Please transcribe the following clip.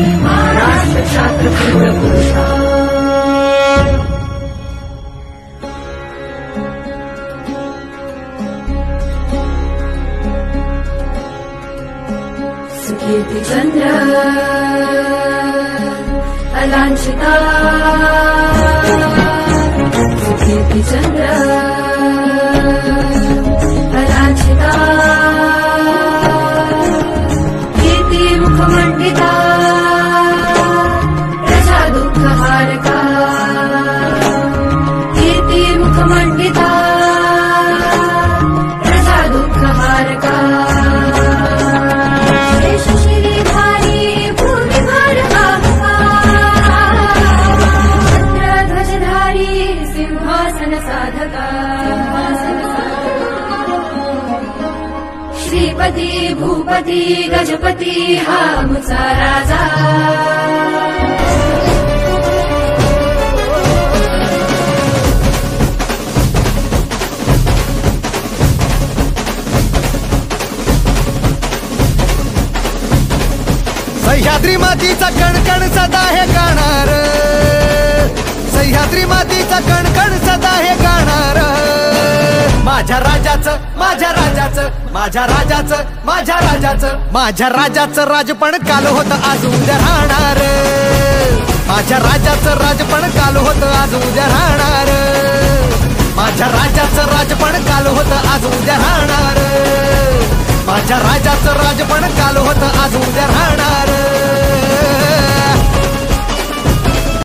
महाराष्ट्र छात्र पुरुषा सुकीर्ति चंद्र अलांछिता सुकीर्ति चंद्र अलांछिता कीर्ति मुखमंडिता प्रजा दुःखहारका कीर्ति मुखमंडिता प्रजा दुःखहारका श्रीपती भूपती गजपती हा मुचा राजा सह्याद्री मातीचा कणकण सदा हे गाणार सह्याद्री मातीचा कणकण सदा हे गाणार माझ्या राजाचं माझ्या राजाचं माझ्या राजाचं माझ्या राजाचं माझ्या राजाचं राजपण काल होत आज उद्या राहणार माझ्या राजाचं राजपण काल होत आज उद्या राहणार माझ्या राजाचं राजपण काल होत आज उद्या राहणार माझ्या राजाचं राजपण काल होत आज उद्या राहणार